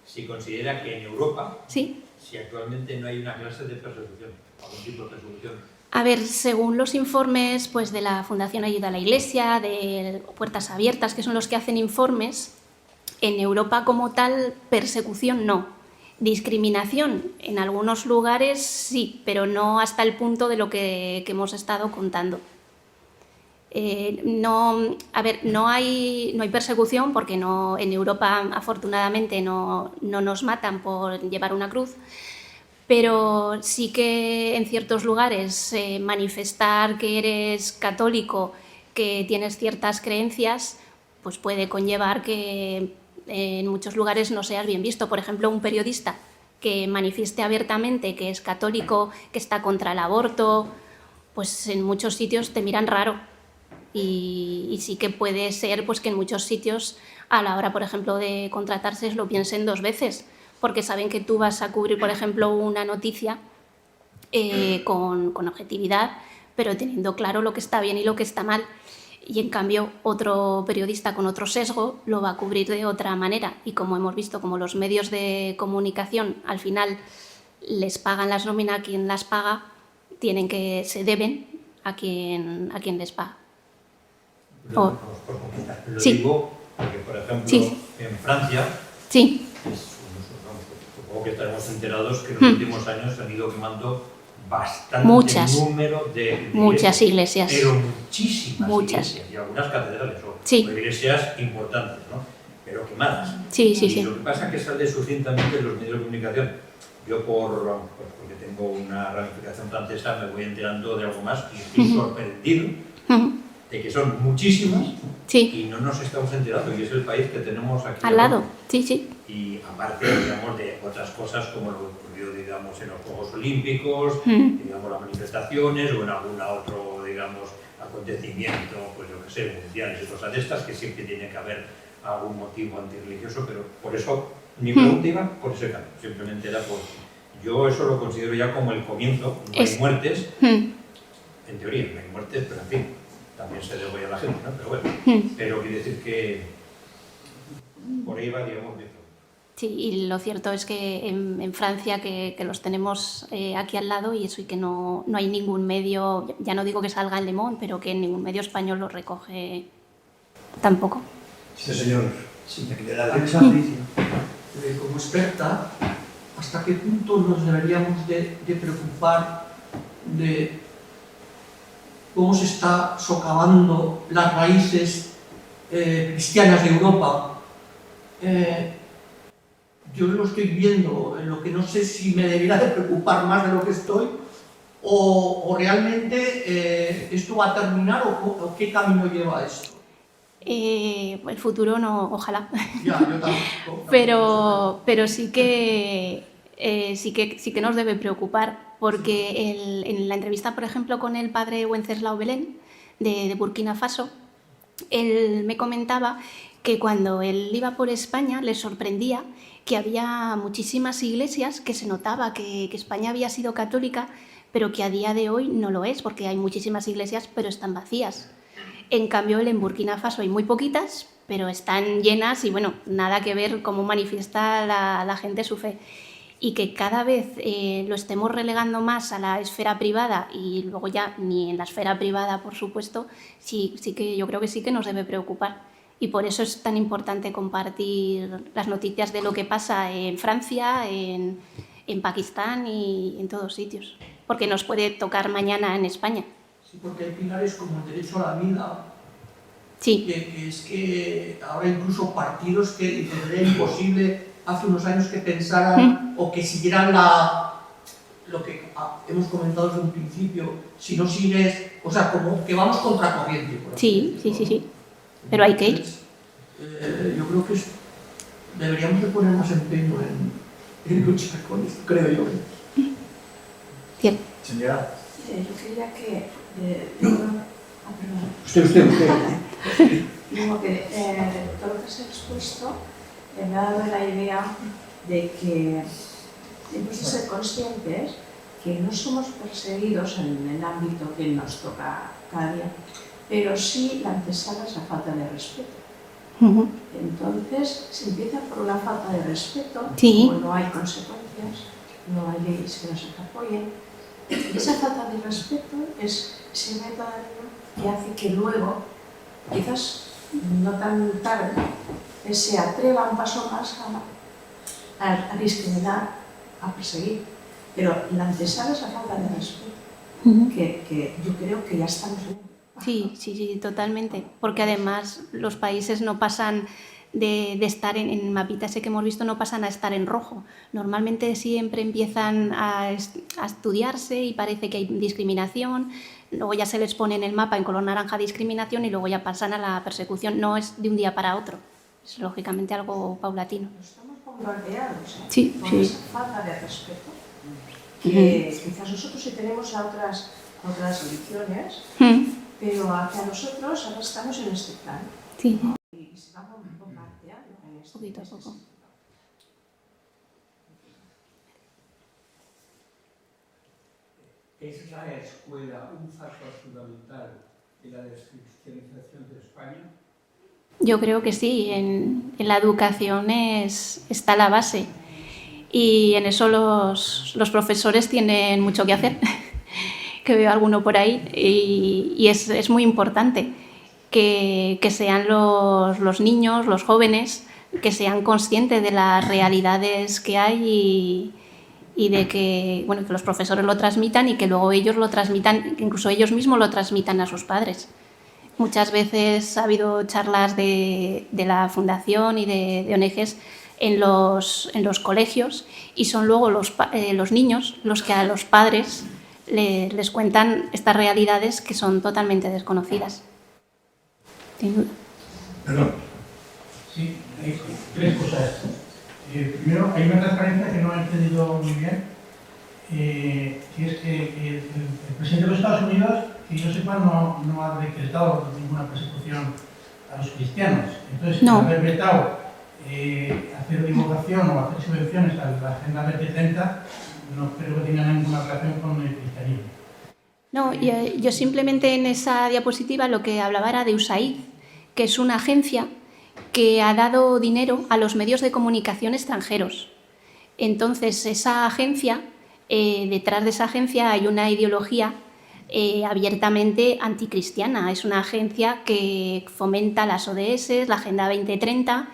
Si considera que en Europa,
Sí.
si actualmente no hay una clase de persecución, algún tipo de persecución.
A ver, según los informes pues, de la Fundación Ayuda a la Iglesia, de Puertas Abiertas, que son los que hacen informes, en Europa como tal, persecución no. Discriminación en algunos lugares sí, pero no hasta el punto de lo que hemos estado contando. No hay persecución porque no, en Europa afortunadamente no nos matan por llevar una cruz, pero sí que en ciertos lugares manifestar que eres católico, que tienes ciertas creencias, pues puede conllevar que en muchos lugares no seas bien visto. Por ejemplo, un periodista que manifieste abiertamente que es católico, que está contra el aborto, pues en muchos sitios te miran raro. Y sí que puede ser pues, que en muchos sitios a la hora, por ejemplo, de contratarse lo piensen 2 veces, porque saben que tú vas a cubrir, por ejemplo, una noticia con objetividad, pero teniendo claro lo que está bien y lo que está mal. Y en cambio otro periodista con otro sesgo lo va a cubrir de otra manera. Y como hemos visto, como los medios de comunicación al final les pagan las nóminas a quien las paga, se deben a quien les paga.
Lo
Sí.
digo porque, por ejemplo,
Sí.
en Francia,
Sí,
supongo que estaremos enterados que en los
Hmm.
últimos años se han ido quemando bastante
Muchas.
número de
muchas iglesias.
pero muchísimas
Muchas.
iglesias y algunas catedrales o
Sí.
iglesias importantes, ¿no? Pero quemadas.
Sí, sí,
Y
sí.
lo que pasa es que sale sucintamente en los medios de comunicación. Yo porque tengo una ramificación francesa me voy enterando de algo más y estoy
Ujú.
sorprendido
Ujú.
de que son muchísimas
Sí,
y no nos estamos enterando, y es el país que tenemos aquí
al lado. Sí, sí.
y aparte, digamos, de otras cosas como lo que ocurrió, digamos, en los Juegos Olímpicos,
Mm.
digamos, las manifestaciones o en algún otro, digamos, acontecimiento, pues yo qué sé, mundiales y cosas de estas, que siempre tiene que haber algún motivo antirreligioso, pero por eso mi pregunta iba por ese camino, simplemente era por... Yo eso lo considero ya como el comienzo, no hay muertes,
Mm.
en teoría, no hay muertes, pero en fin, también se degolla a la gente, ¿no? Pero bueno,
Mm.
pero quiere decir que por ahí va, digamos, mi pregunta.
Sí, y lo cierto es que en Francia, que los tenemos aquí al lado, y eso, y que no hay ningún medio, ya no digo que salga en Le Monde, pero que ningún medio español lo recoge tampoco.
Sí, señor.
Sí,
De la
Patricia, como experta, ¿hasta qué punto nos deberíamos de preocupar de cómo se está socavando las raíces cristianas de Europa? Yo lo estoy viendo, en lo que no sé si me debería de preocupar más de lo que estoy, o realmente esto va a terminar, o qué camino lleva esto.
El futuro no, ojalá.
Ya, yo tampoco.
Pero sí que nos debe preocupar, porque en la entrevista, por ejemplo, con el padre Wenceslao Belén de Burkina Faso, él me comentaba que cuando él iba por España le sorprendía que había muchísimas iglesias, que se notaba que España había sido católica, pero que a día de hoy no lo es, porque hay muchísimas iglesias, pero están vacías. En cambio, en Burkina Faso hay muy poquitas, pero están llenas y, bueno, nada que ver cómo manifiesta la gente su fe. Y que cada vez lo estemos relegando más a la esfera privada, y luego ya ni en la esfera privada, por supuesto, sí que yo creo que sí que nos debe preocupar. Y por eso es tan importante compartir las noticias de lo que pasa en Francia, en Pakistán y en todos sitios, porque nos puede tocar mañana en España.
Sí, porque hay pilares como el derecho a la vida,
Sí,
que es que ahora incluso partidos que era imposible hace unos años que pensaran o que siguieran lo que hemos comentado desde un principio, si no sigues, o sea, como que vamos contra corriente. Por así
sí,
decirlo.
sí. Pero hay que ir.
Entonces, yo creo que deberíamos de poner más empeño en luchar con esto, creo yo.
Cierto.
Señora.
Yo quería que... perdón.
Usted.
Digo que todo lo que se ha expuesto me ha dado la idea de que hemos de ser conscientes que no somos perseguidos en el ámbito que nos toca cada día, pero sí la antesala es la falta de respeto. Entonces, se empieza por la falta de respeto,
Sí.
como no hay consecuencias, no hay leyes que nos apoyen. Y esa falta de respeto es ese método que hace que luego, quizás no tan tarde, se atreva un paso más a discriminar, a perseguir. Pero la antesala es la falta de respeto, que yo creo que ya estamos viendo.
Sí, totalmente. Porque además los países no pasan de estar en mapita ese que hemos visto, no pasan a estar en rojo. Normalmente siempre empiezan a estudiarse y parece que hay discriminación, luego ya se les pone en el mapa en color naranja discriminación y luego ya pasan a la persecución. No es de un día para otro, es lógicamente algo paulatino.
Estamos bombardeados
por
esa falta de respeto, que quizás nosotros sí tenemos a otras religiones, pero hacia nosotros ahora estamos en este plan.
Sí.
Y se va bombardeando en este
Poquito a poco.
¿Es la escuela un factor fundamental y la descristianización de España?
Yo creo que sí, en la educación está la base y en eso los profesores tienen mucho que hacer, que veo alguno por ahí, y es muy importante que sean los niños, los jóvenes, que sean conscientes de las realidades que hay y de que, bueno, que los profesores lo transmitan y que luego ellos lo transmitan, incluso ellos mismos lo transmitan a sus padres. Muchas veces ha habido charlas de la Fundación y de ONGs en los colegios y son luego los niños los que a los padres les cuentan estas realidades que son totalmente desconocidas. Sin duda.
Perdón. Sí, hay tres cosas. Primero, hay una transparencia que no he entendido muy bien, que es que el presidente de los Estados Unidos, que yo sepa, no ha decretado ninguna persecución a los cristianos. Entonces,
no.
haber vetado hacer divulgación o hacer subvenciones a la Agenda 2030, no creo que tenga ninguna relación con el cristianismo.
No, yo simplemente en esa diapositiva lo que hablaba era de USAID, que es una agencia que ha dado dinero a los medios de comunicación extranjeros. Entonces, esa agencia, detrás de esa agencia hay una ideología abiertamente anticristiana. Es una agencia que fomenta las ODS, la Agenda 2030,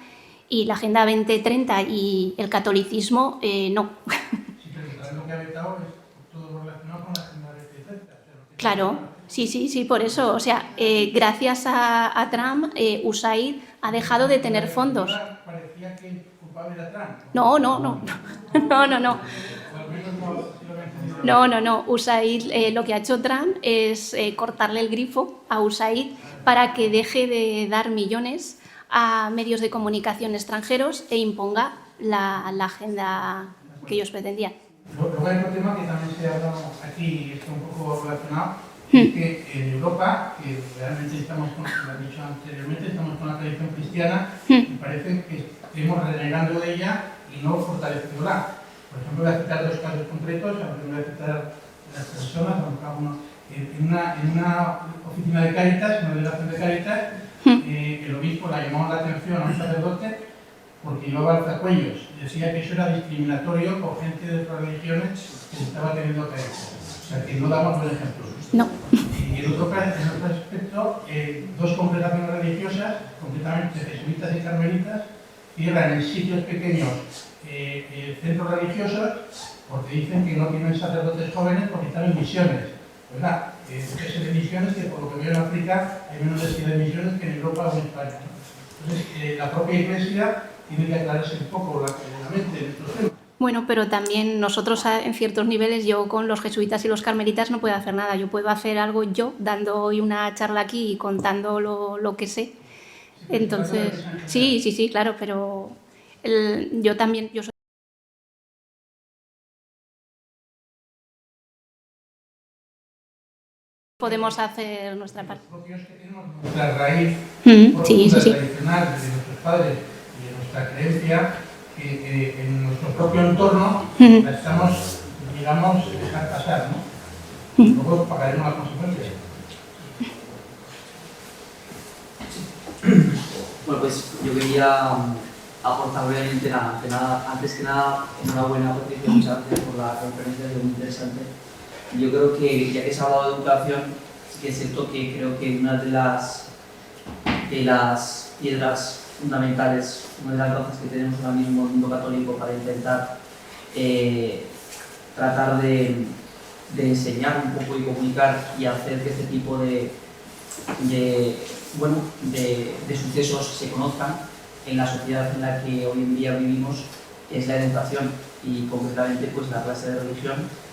y la Agenda 2030 y el catolicismo no.
Sí, pero lo que ha vetado es todo relacionado con la Agenda 2030.
Claro, sí, por eso. O sea, gracias a Trump, USAID ha dejado de tener fondos.
Parecía que el culpable era Trump.
No. No. USAID, lo que ha hecho Trump es cortarle el grifo a USAID para que deje de dar millones a medios de comunicación extranjeros e imponga la agenda que ellos pretendían.
Luego hay otro tema que también se ha hablado aquí y está un poco relacionado, es que en Europa, que realmente estamos, como lo he dicho anteriormente, estamos con la tradición cristiana y parece que estemos renegando de ella y no fortaleciéndola. Por ejemplo, voy a citar dos casos concretos, aunque voy a citar las personas, en una oficina de Cáritas, una delegación de Cáritas, el obispo la llamó la atención a un sacerdote porque llevaba alzacuellos y decía que eso era discriminatorio con gente de otras religiones que se estaba teniendo que hacer. O sea, que no damos buen ejemplo.
No.
Y en otro aspecto, dos congregaciones religiosas, concretamente jesuitas y carmelitas, cierran en sitios pequeños centros religiosos porque dicen que no tienen sacerdotes jóvenes porque están en misiones. ¿Verdad? Es de misiones que por lo que veo en África hay menos densidad de misiones que en Europa o en España. Entonces, la propia Iglesia tiene que aclararse un poco la mente en estos temas.
Bueno, pero también nosotros en ciertos niveles, yo con los jesuitas y los carmelitas no puedo hacer nada. Yo puedo hacer algo yo, dando hoy una charla aquí y contando lo que sé. Entonces, sí, claro, pero yo soy... Podemos hacer nuestra parte.
Nuestra raíz tradicional de nuestros padres y de nuestra creencia, que en nuestro propio entorno la estamos, digamos, dejar pasar, ¿no? Luego pagaremos las consecuencias.
Bueno, pues yo quería aportar brevemente nada. Antes que nada, enhorabuena, Patricia, muchas gracias por la conferencia, es muy interesante. Yo creo que, ya que se ha hablado de educación, sí que es cierto que creo que una de las piedras fundamentales, una de las bases que tenemos ahora mismo en el mundo católico para intentar tratar de enseñar un poco y comunicar y hacer que este tipo de sucesos se conozcan en la sociedad en la que hoy en día vivimos, es la educación y concretamente pues la clase de religión,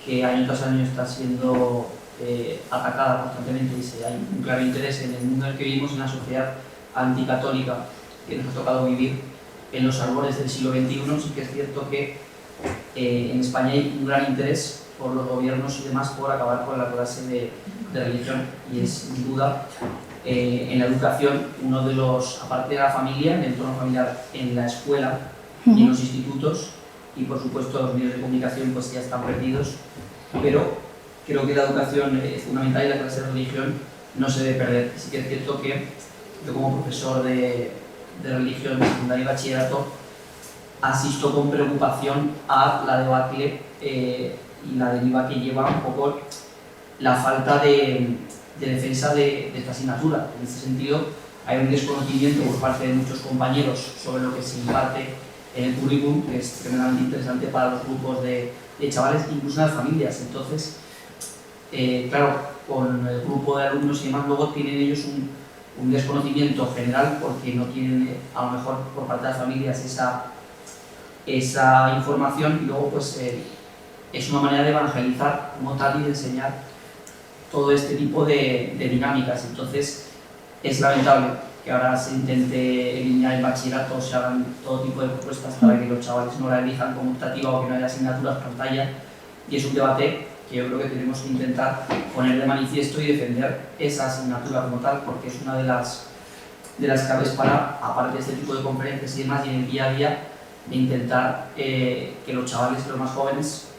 que año tras año está siendo atacada constantemente y hay un claro interés en el mundo en el que vivimos, en una sociedad anticatólica que nos ha tocado vivir en los albores del siglo XXI. Sí que es cierto que en España hay un gran interés por los gobiernos y demás por acabar con la clase de religión, y es sin duda en la educación uno de los, aparte de la familia, en el entorno familiar, en la escuela y en los institutos, y por supuesto los medios de comunicación pues ya están perdidos, pero creo que la educación fundamental y la clase de religión no se debe perder. Sí que es cierto que yo como profesor de religión de secundaria y bachillerato asisto con preocupación a la debacle y la deriva que lleva un poco la falta de defensa de esta asignatura. En este sentido, hay un desconocimiento por parte de muchos compañeros sobre lo que se imparte en el currículum, que es tremendamente interesante para los grupos de chavales, incluso en las familias. Entonces, claro, con el grupo de alumnos y demás, luego tienen ellos un desconocimiento general porque no tienen, a lo mejor, por parte de las familias esa información, y luego pues es una manera de evangelizar como tal y de enseñar todo este tipo de dinámicas. Entonces es lamentable que ahora se intente eliminar el bachillerato, se hagan todo tipo de propuestas para que los chavales no la elijan como optativa o que no haya asignaturas pantalla, y es un debate que yo creo que tenemos que intentar poner de manifiesto y defender esa asignatura como tal, porque es una de las claves para, aparte de este tipo de conferencias y demás, y en el día a día, de intentar que los chavales, los más jóvenes,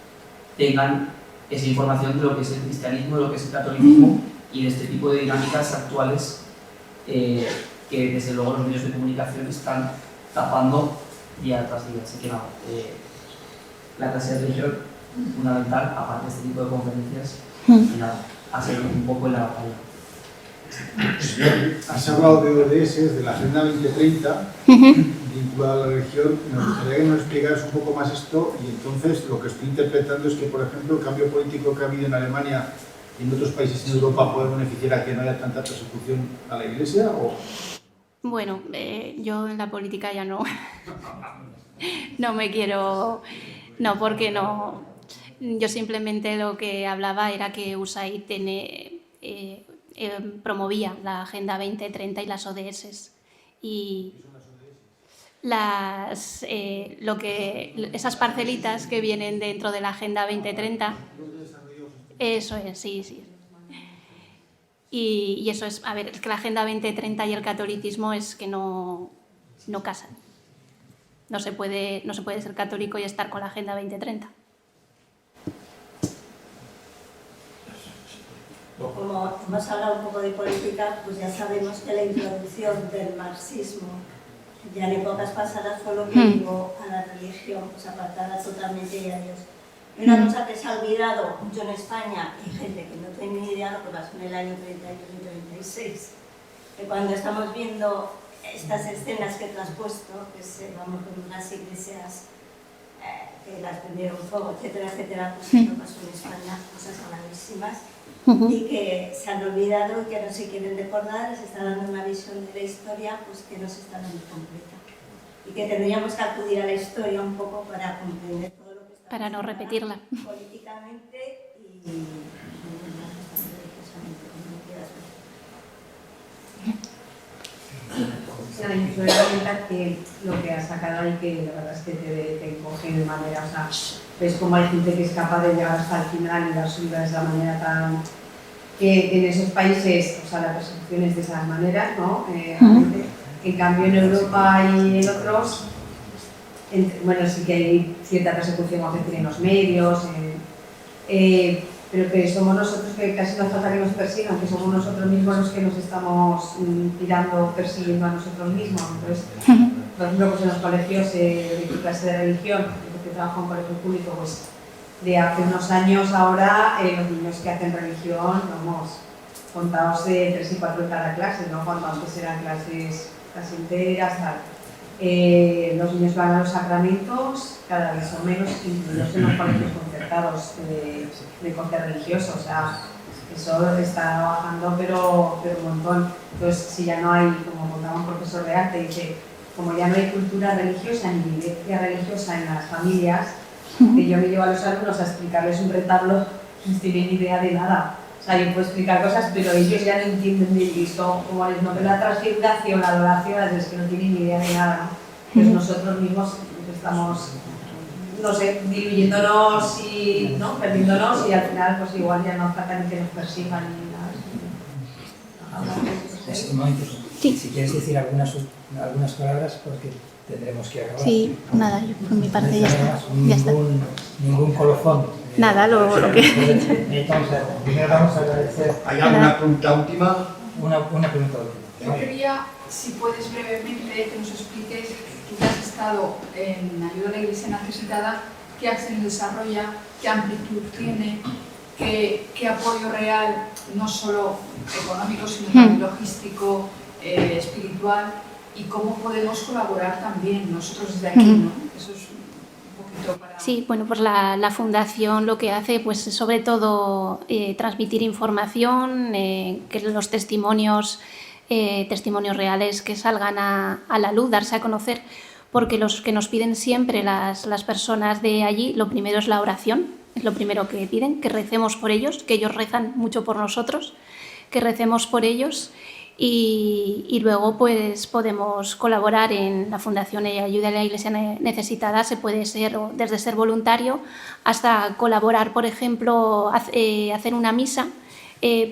tengan esa información de lo que es el cristianismo, de lo que es el catolicismo y de este tipo de dinámicas actuales que desde luego los medios de comunicación están tapando día tras día. Así que nada, la clase de religión fundamental, aparte de este tipo de conferencias, y nada, a ser un poco en la batalla.
Has hablado de ODS, de la Agenda 2030, vinculada a la religión. Me gustaría que nos explicaras un poco más esto, y entonces lo que estoy interpretando es que, por ejemplo, el cambio político que ha habido en Alemania y en otros países en Europa puede beneficiar a que no haya tanta persecución a la Iglesia, ¿o?
Bueno, yo en la política ya no, no me quiero, no, porque no, yo simplemente lo que hablaba era que USAID promovía la Agenda 2030 y las ODS. Y esas parcelitas que vienen dentro de la Agenda 2030, eso es, sí. Y eso es, a ver, es que la Agenda 2030 y el catolicismo es que no casan. No se puede ser católico y estar con la Agenda 2030.
Como hemos hablado un poco de política, pues ya sabemos que la introducción del marxismo ya en épocas pasadas fue lo que llevó a la religión, pues apartada totalmente de Dios. Y una cosa que se ha olvidado mucho en España, y gente que no tiene ni idea de lo que pasó en el año 31 y 36, que cuando estamos viendo estas escenas que tú has puesto, que vamos con unas iglesias que las prendieron fuego, etcétera, pues esto pasó en España, cosas gravísimas, y que se han olvidado y que no se quieren recordar, les está dando una visión de la historia pues que no se está dando completa. Y que tendríamos que acudir a la historia un poco para comprender todo lo que está
para no repetirla
políticamente y
Yo voy a comentar que lo que has sacado ahí, que la verdad es que te encoge de manera, o sea, ves como hay gente que es capaz de llegar hasta el final y dar su vida de esa manera tan... que en esos países, o sea, la persecución es de esas maneras, ¿no? En cambio en Europa y en otros, bueno, sí que hay cierta persecución en los medios, pero que somos nosotros que casi no hace falta que nos persigan, que somos nosotros mismos los que nos estamos tirando, persiguiendo a nosotros mismos. Entonces, por ejemplo, pues en los colegios de clase de religión, porque trabajo en colegio público, pues de hace unos años ahora los niños que hacen religión, vamos, contados de 3 y 4 en cada clase, ¿no? Cuando antes eran clases casi enteras, tal. Los niños van a los sacramentos, cada vez son menos, incluidos en los colegios concertados de corte religioso, o sea, eso está bajando pero un montón. Entonces, si ya no hay, como contaba un profesor de arte, dice, como ya no hay cultura religiosa ni vivencia religiosa en las familias, que yo me llevo a los alumnos a explicarles un retablo, no tienen ni idea de nada. O sea, yo puedo explicar cosas, pero ellos ya no entienden de esto, como les noté la transfiguración, la adoración, es que no tienen ni idea de nada, ¿no? Pues nosotros mismos estamos, no sé, diluyéndonos y, ¿no? Perdiéndonos, y al final pues igual ya no falta ni que nos persigan ni nada.
Un momento. Sí. Si quieres decir algunas palabras, porque tendremos que acabar.
Sí, nada, yo por mi parte ya está.
Ningún colofón
Nada, lo que...
Entonces, primero vamos a agradecer...
¿Hay alguna pregunta última?
Una pregunta última.
Yo quería, si puedes brevemente, que nos expliques, tú que has estado en ayuda a la Iglesia necesitada, qué acción desarrolla, qué amplitud tiene, qué apoyo real, no solo económico, sino también logístico, espiritual, y cómo podemos colaborar también nosotros desde aquí, ¿no? Eso es un poquito para...
Sí, bueno, pues la Fundación lo que hace, pues sobre todo transmitir información, que los testimonios reales que salgan a la luz, darse a conocer, porque los que nos piden siempre las personas de allí, lo primero es la oración, es lo primero que piden, que recemos por ellos, que ellos rezan mucho por nosotros, que recemos por ellos y luego pues podemos colaborar en la Fundación de Ayuda a la Iglesia Necesitada, se puede ser desde ser voluntario hasta colaborar, por ejemplo, hacer una misa,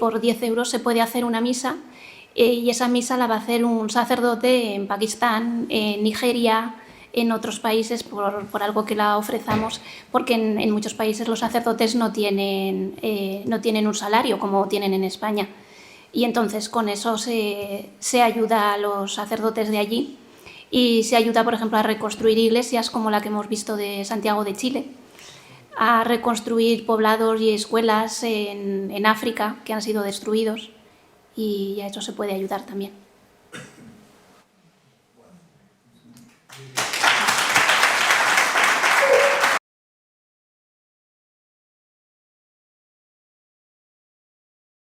por 10 euros se puede hacer una misa y esa misa la va a hacer un sacerdote en Pakistán, en Nigeria, en otros países por algo que la ofrezamos, porque en muchos países los sacerdotes no tienen un salario como tienen en España. Y entonces con eso se ayuda a los sacerdotes de allí y se ayuda, por ejemplo, a reconstruir iglesias como la que hemos visto de Santiago de Chile, a reconstruir poblados y escuelas en África que han sido destruidos y a eso se puede ayudar también.